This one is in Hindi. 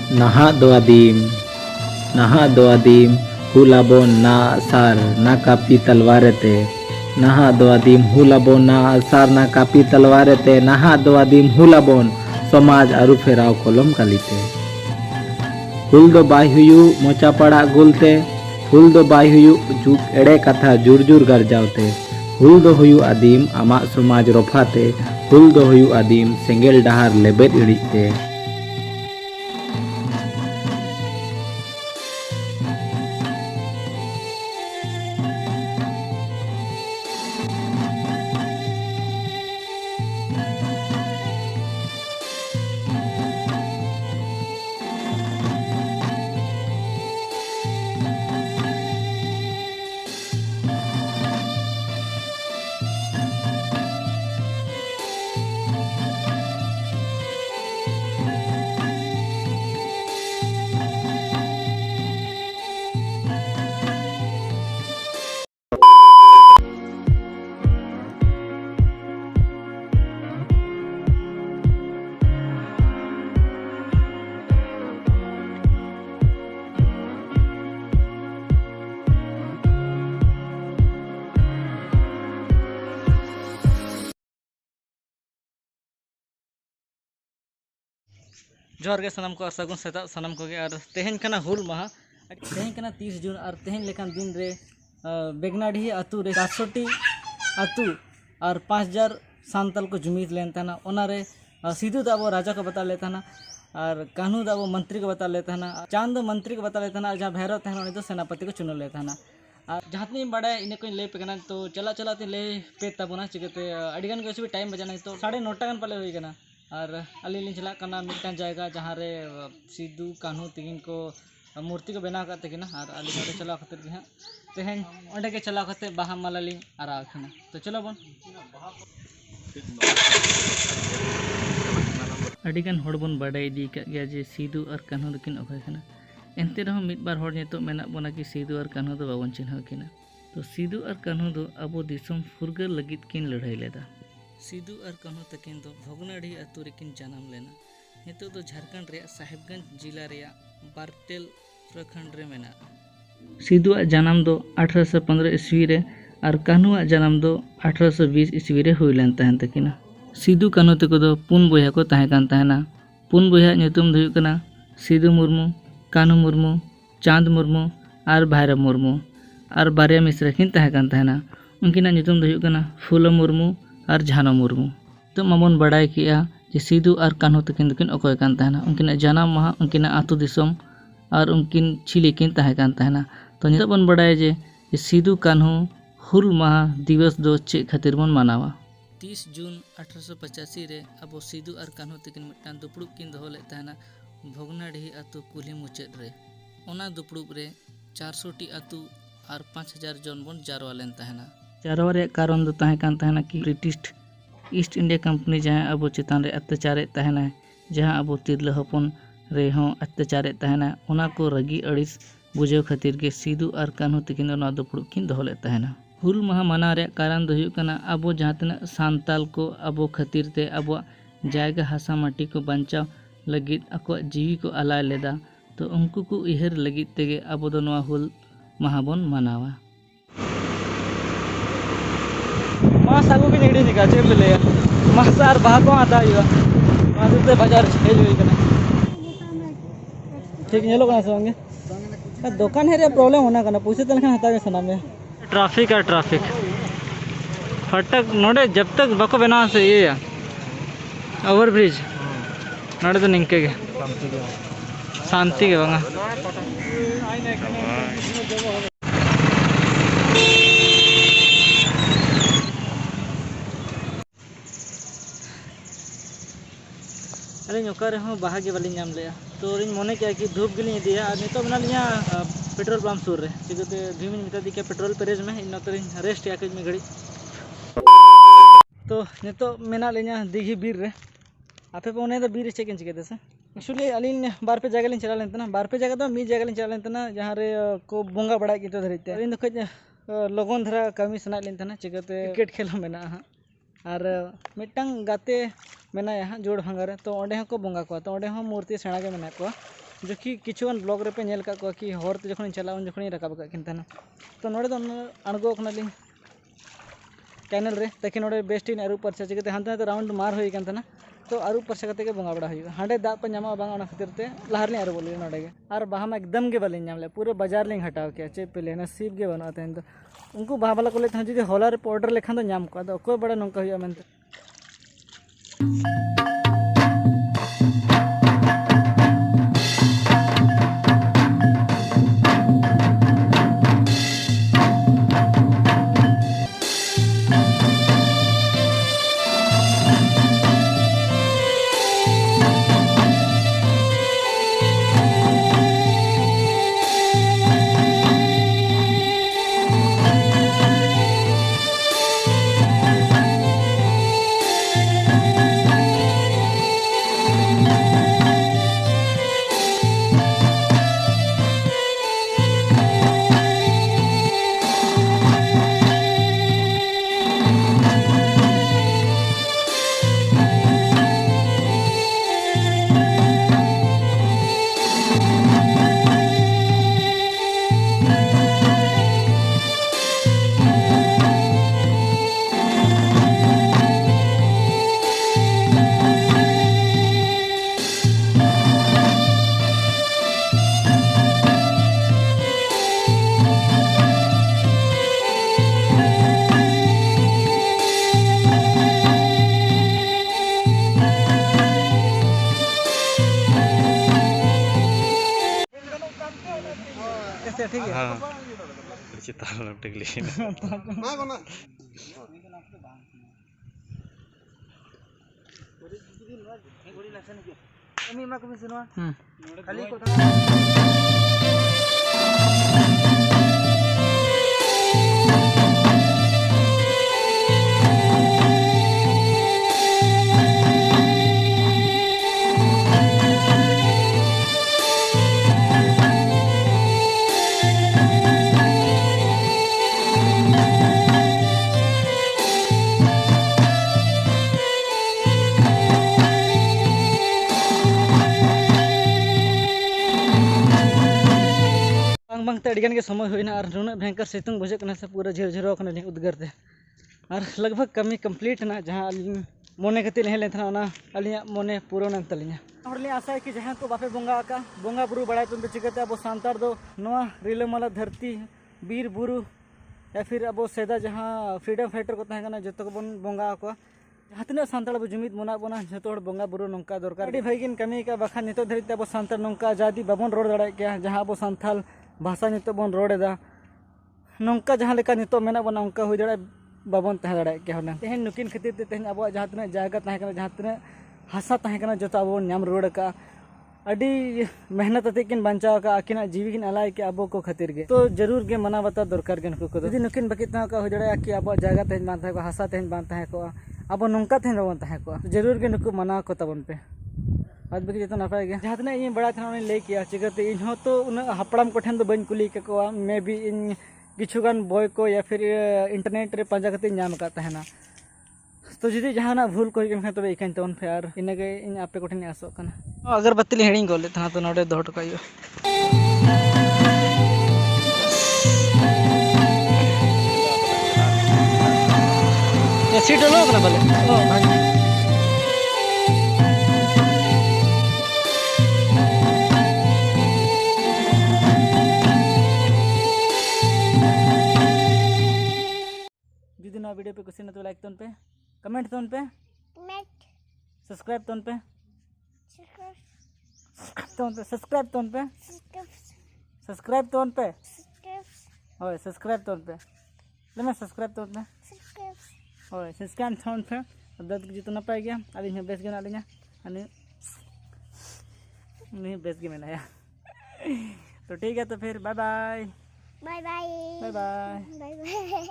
Nahak do adim, nahak do adim, hulabon na asar na kapi talwarete. Nahak do adim hulabon na asar na kapi talwarete. Nahak do adim hulabon समाज आरु फेराव कलम कालीते। हुल दो बाय हुयु मोचा पड़ा गुलते, हुल दो बाय हुयु जुग एड़े कथा जुर जुर गरजावते। हुल दो हुयु आदिम आमा समाज रफाते, हुल दो हुयु आदिम सेंगेल डहार लेबेद इड़ीते। जोहर के सनम को सगुन सेता सनम को और तेहन कना हुल महा तेहन कना 30 जून और तेहन लेखान दिन रे बेगनाडी आतु रे 400टी आतु और 5000 सांतल को जुमीद लेन थाना ओनारे सीधु दाबो राजा को बता लेता ना और कान्हू दाबो मंत्री को बता लेता ना चांद मंत्री को बता लेता ना जहाँ भैरव तहन उनी दो सेनापति को चुन लेता ना और जहाँ तीन बड़ा इन को ले पे तो चला चला ले पे तबना चिकते अड़ीगन को भी टाइम बजाना तो 9:30 गन पाले हुई कना और अली चला मिट्टन जगह जहाँ रे सिद्धू कान्हू तकिन को मूर्ति को बनाव करते किना और अली चला खातिर के हाँ तेहन ओंडे के चला खाते बाहा माला ली आरा किना तो चलो बन अड़ीगन हड़ बन बाडा इदी का गया जे सिद्धू और कान्हू दकिन अखय किना एनते रहो मिद बार हड़ नितो मेना बना कि सिद्धू और कान्हू दो बाबन चिन्ह किना तो सिद्धू और कान्हू दो अबो दिसम फुरगल लगित किन लड़ाई लेदा सिद्धू और कान्हू तकिन दो भोगनाडी आतु रेकिन जन्म लेना नितो दो झारखंड रे साहेबगंज जिला रे बारटेल प्रखंड रे मेना सिद्धू जन्म दो 1815 ईस्वी रे और कान्हू जन्म दो 1820 ईस्वी रे हुई लेन तहन तकिना सिद्धू कान्हू तको दो पुन बोया को तहे कान तहना पुन बोया नितुम दो कना सिद्धू मुर्मू कान्हू मुर्मू चांद मुर्मू और भैरव मुर्मू और बारिया मिश्रा किन तहे कान तहना उनकिना नितुम दो कना फूलो मुर्मू और झानो मुर्मू तो मामन बड़ाई किया जे सिद्धू और कान्हू तकिन दकिन अकय कान तहना उनकिना जन्म माह उनकिना आतु दिसम और उनकिन छिली किन तहे कान तहना तो नितो बन बड़ाई जे सिद्धू कान्हू हुल माह दिवस दो चे खातिर बन मनावा 30 जून 1885 रे अब सिद्धू और कान्हू तकिन मिट्टान दुपड़ुब किन दोहो ले तहना भोगनाडी आतु कुली मुचाद रे ओना दुपड़ुब रे 400 टी आतु और 5000 जन बन जारवा लेन तहना जारवा रे कारण दो तहे कान तहना कि ब्रिटिश ईस्ट इंडिया कंपनी जहाँ अब चेतान रे अत्याचार तहना जहाँ अब तिरला हपन रे हों अत्याचार तहना ओना को रगी अड़िस बुझे खातिर के सिद्धू और कान्हू तकिन ओना दुपड़ुब किन दोहो ले तहना हुल माह मना रे कारण दो हुयु कना अब जहाँ तना सांताल को अब खातिर ते अब जायगा हासा माटी को बचाव लगित अको जीवी को आलाय लेदा तो उनको को इहर लगित तेगे अब दो नवा हुल माह बन मनावा मास आगू के नेड़ी निका चे ले मास आर बाहा को आता हुआ मास ते बाजार हेज हुई कना ठीक नेलो कना संगे दुकान है रे प्रॉब्लम होना कना पैसे तलखन हता के सना में ट्रैफिक है ट्रैफिक फटक नोडे जब तक बको बना से ये ओवर ब्रिज नोडे तो निंके के शांति के बंगा अरे नौका रहे बाहा के वाली नाम लिया तो मने क्या कि धूप गिली दिया और नितो बना लिया पेट्रोल पंप सूर रे चिकते भीमिन मिता दी के पेट्रोल पेरेज में इन नतरी रेस्ट या में घड़ी तो नितो मेना लिया दिघी बीर रे आपे पे उन्हें तो बीर चेकिन चिकते से एक्चुअली अलीन बार पे जगह लिन चला लेते ना बार पे जगह तो मी जगह लिन चला लेते ना जहाँ रे को बोंगा बड़ा की तो धरते अलीन तो खज लगन धरा कमी सना लेते ना चिकते क्रिकेट खेल मेना और मिटंग गाते मेना यहाँ जोड़ भांगारे तो ओंडे को बोंगा को तो ओंडे मूर्ति सेना के मेना को जो कि किचुआन ब्लॉग रे पे नेल का को कि हरते जखन चला उन जखन रकाब का किन थाना तो नोडे दो अणगो खनालिंग कैनल रे तकिन नोडे बेस्टिन अरु परचा चिकते हांते हांते राउंड मार होई कान थाना तो अरु परचा कते के बंगा बड़ा हुई हांडे दा पे ᱧᱟᱢᱟ बांग ओना खातिर ते लहारली अरु बोली नोडे के आर बाहा में एकदम के बालिन ᱧᱟᱢ ले पूरे बाजार लिंग हटाव के चे पे लेना नसीब के बना तेन तो उनको बाहा वाला को ले था जदी होला रे ऑर्डर लेखान तो ᱧᱟम को अदो कोई बड़ा नंका हुई मेनते ठीक है हाँ चिताल टिकली खाली को बांगते अड़िगन के समय होना और नुना भयंकर सितुंग बुझे से पूरा झिर झिरो उद्गारते और लगभग कमी कंप्लीट ना जहाँ मोने खातिर हेलें अलिया मोने पूरा तलिया आशा है कि जहाँ को बापे बंगा का बंगा बुरु बड़ा तो चिकाते अब सानतार दो नवा रिलामाला धरती बीर बुरु या फिर अब सेदा जहाँ फ्रीडम फाइटर को तहना जो को बन बंगा को जहाँ तीन सानतार अब जुमिद मना बना जो बंगा बुरु नौका दरकार अभी भाईगिन कमी का बाखा नित धरते अब सानतार नौका आजादी बाबन रोड दाड़ा के जहाँ अब सानताल भाषा नित बन रोड़ा नौका जहाँ लेका नित मेना बना उनका हुई दाड़ा बाबन तह दाड़ा के होना तेहन नुकिन खातिर ते तेहन अब जहाँ तीन जायगा तहना जहाँ तीन हासा तहना जो अब नाम रुआड़ का अड़ी मेहनत अतिकिन बचाव का आकिन जीवी किन अलाय के अब को खातिर के तो जरूर के मना बता दरकार के नुकु को यदि नुकिन बाकी तह का हुई दाड़ा कि अब जायगा तहन बान तह हासा तहन बान तह को अब नौका तहन बाबन तह को जरूर के नुकु मना को तबन पे आज बाकी जो नपाय गया जहाँ इन बड़ा था लय किया चिकाते इन तो उन हपड़ाम को ठेन बन कुली को मे भी इन किछुगान बॉय को या फिर इंटरनेट रे पांजा करते नाम का तहना तो जुदी जहाँ भूल को होगा तब इकान तबन पे और इनगे इन आपे को ठेन आसो कना अगरबत्ती हिड़ी गोले था तो नोडे दोहट का सीट लो कना बोले वीडियो पे कुछ तो लाइक पे कमेंट पे सब्सक्राइब पे सब्सक्राइब पे ओए सब्सक्राइब पे लेमे सब्सक्राइब पे ओए सब्सक्राइब पे दद जितो नपाय गया अली बेस गना अलिया अली बेस गे मेनाया तो ठीक है तो फिर bye bye bye bye bye bye bye